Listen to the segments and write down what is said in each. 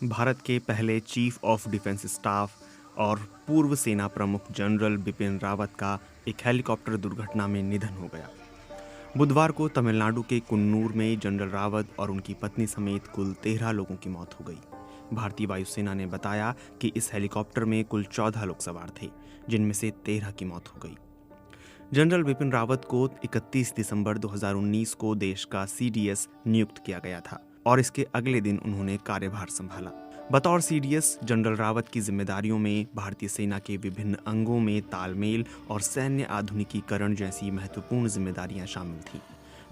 भारत के पहले chief of defence staff और पूर्व सेना प्रमुख जनरल बिपिन रावत का एक हेलीकॉप्टर दुर्घटना में निधन हो गया। बुधवार को तमिलनाडु के कुन्नूर में जनरल रावत और उनकी पत्नी समेत कुल 13 लोगों की मौत हो गई। भारतीय वायुसेना ने बताया कि इस हेलीकॉप्टर में कुल 14 लोग सवार थे, जिनमें से 13 की मौत हो गई। जनरल बिपिन रावत को 31 दिसंबर 2019 को देश का सीडीएस नियुक्त किया गया था और इसके अगले दिन उन्होंने कार्यभार संभाला। बतौर सीडीएस जनरल रावत की जिम्मेदारियों में भारतीय सेना के विभिन्न अंगों में तालमेल और सैन्य आधुनिकीकरण जैसी महत्वपूर्ण जिम्मेदारियां शामिल थीं।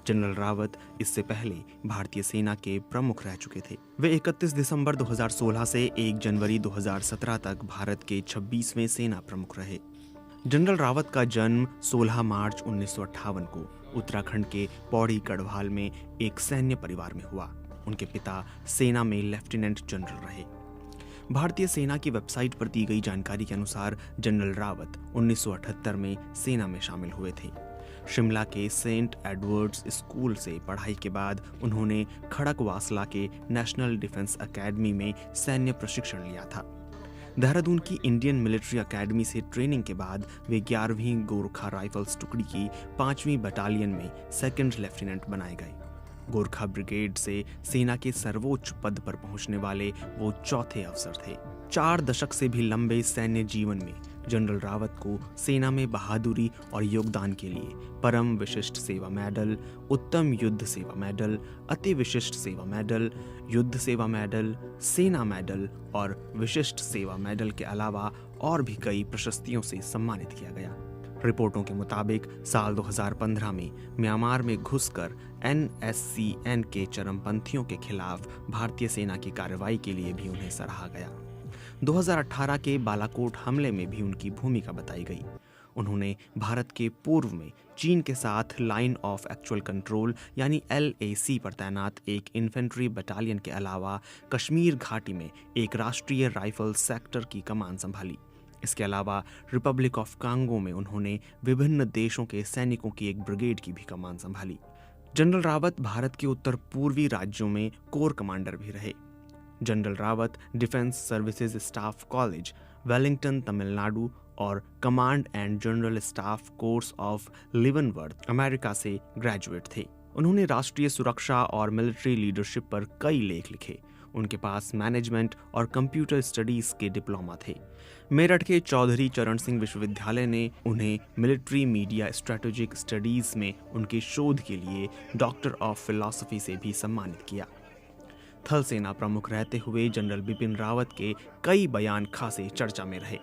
जनरल रावत इससे पहले भारतीय सेना के प्रमुख रह चुके थे। वे 31 दिसंबर 2016 से 1 जनवरी 2017 तक भारत के 26वें सेना प्रमुख रहे। जनरल रावत का जन्म 16 मार्च 1958 को उत्तराखंड के पौड़ी गढ़वाल में एक सैन्य परिवार में हुआ। उनके पिता सेना में लेफ्टिनेंट जनरल रहे। भारतीय सेना की वेबसाइट पर दी गई जानकारी के अनुसार जनरल रावत 1978 में सेना में शामिल हुए थे। शिमला के सेंट एडवर्ड्स स्कूल से पढ़ाई के बाद उन्होंने खड़कवासला के नेशनल डिफेंस एकेडमी में सैन्य प्रशिक्षण लिया था। देहरादून की इंडियन मिलिट्री एकेडमी से ट्रेनिंग के बाद वे 11वीं गोरखा राइफल्स टुकड़ी की 5वीं बटालियन में सेकंड लेफ्टिनेंट बनाए गए। गोरखा ब्रिगेड से सेना के सर्वोच्च पद पर पहुंचने वाले वो चौथे अफसर थे। 4 दशक से भी लंबे सैन्य जीवन में जनरल रावत को सेना में बहादुरी और योगदान के लिए परम विशिष्ट सेवा मेडल, उत्तम युद्ध सेवा मेडल, अति विशिष्ट सेवा मेडल, युद्ध सेवा मेडल, सेना मेडल और विशिष्ट सेवा मेडल के अलावा और भी कई प्रशस्तियों से सम्मानित किया गया। रिपोर्टों के मुताबिक साल 2015 में म्यांमार में घुसकर NSCN के चरमपंथियों के खिलाफ भारतीय सेना की कार्रवाई के लिए भी उन्हें सराहा गया। 2018 के बालाकोट हमले में भी उनकी भूमिका बताई गई। उन्होंने भारत के पूर्व में चीन के साथ लाइन ऑफ एक्चुअल कंट्रोल यानी LAC पर तैनात एक इन्फेंट्री बटालियन के अलावा कश्मीर घाटी में एक राष्ट्रीय राइफल सेक्टर की कमान संभाली। इसके अलावा रिपब्लिक ऑफ कांगो में उन्होंने विभिन्न देशों के सैनिकों की एक ब्रिगेड की भी कमान संभाली। जनरल रावत भारत के उत्तर पूर्वी राज्यों में कोर कमांडर भी रहे। General Rawat defence services staff college, Wellington, Tamil Nadu और command and general staff course of Leavenworth, America से ग्रेजुएट थे। उन्होंने राष्ट्रीय सुरक्षा और मिलिट्री लीडरशिप पर कई लेख लिखे। उनके पास मैनेजमेंट और कंप्यूटर स्टडीज के डिप्लोमा थे। मेरठ के चौधरी चरण सिंह विश्वविद्यालय ने उन्हें मिलिट्री मीडिया स्ट्रेटेजिक स्टडीज में उनके शोध के लिए डॉक्टर ऑफ फिलॉसफी से भी सम्मानित किया। थल सेना प्रमुख रहते हुए जनरल बिपिन रावत के कई बयान खासे चर्चा में रहे।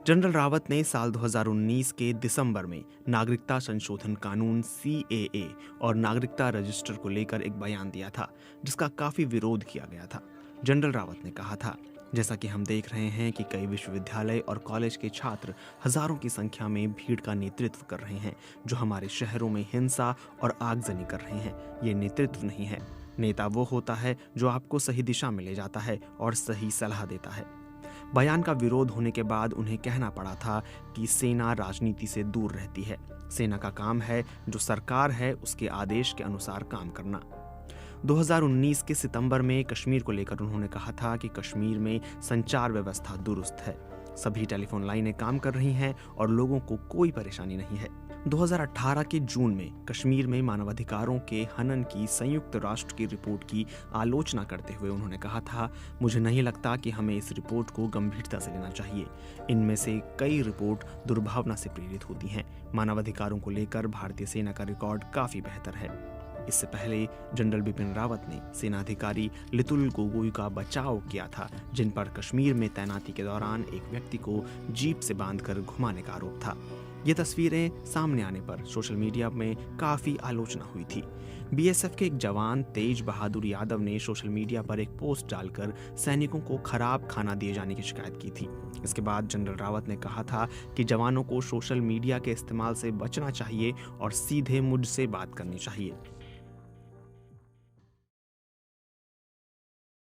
जनरल रावत ने साल 2019 के दिसंबर में नागरिकता संशोधन कानून CAA और नागरिकता रजिस्टर को लेकर एक बयान दिया था, जिसका काफी विरोध किया गया था। जनरल रावत ने कहा था, जैसा कि हम देख रहे हैं कि कई विश्वविद्यालय और कॉलेज के छात्र हजारों की संख्या में भीड़ का नेतृत्व कर रहे हैं, जो हमारे शहरों में हिंसा और आगजनी कर रहे हैं। ये नेतृत्व नहीं है। नेता वो होता है जो आपको सही दिशा में ले जाता है और सही सलाह देता है। बयान का विरोध होने के बाद उन्हें कहना पड़ा था कि सेना राजनीति से दूर रहती है। सेना का काम है जो सरकार है उसके आदेश के अनुसार काम करना। 2019 के सितंबर में कश्मीर को लेकर उन्होंने कहा था कि कश्मीर में संचार व्यवस्था दुरुस्त है, सभी टेलीफोन लाइनें काम कर रही हैं और लोगों को कोई परेशानी नहीं है। 2018 के जून में कश्मीर में मानवाधिकारों के हनन की संयुक्त राष्ट्र की रिपोर्ट की आलोचना करते हुए उन्होंने कहा था, मुझे नहीं लगता कि हमें इस रिपोर्ट को गंभीरता से लेना चाहिए। इनमें से कई रिपोर्ट दुर्भावना से प्रेरित होती हैं। मानवाधिकारों को लेकर भारतीय सेना का रिकॉर्ड काफी बेहतर है। इससे पहले जनरल बिपिन रावत ने सेनाधिकारी लितुल गोगोई का बचाव किया था, जिन पर कश्मीर में तैनाती के दौरान एक व्यक्ति को जीप से बांधकर घुमाने का आरोप था। ये तस्वीरें सामने आने पर सोशल मीडिया में काफी आलोचना हुई थी। BSF के एक जवान तेज बहादुर यादव ने सोशल मीडिया पर एक पोस्ट डालकर सैनिकों को खराब खाना दिए जाने की शिकायत की थी। इसके बाद जनरल रावत ने कहा था कि जवानों को सोशल मीडिया के इस्तेमाल से बचना चाहिए और सीधे मुझसे बात करनी चाहिए।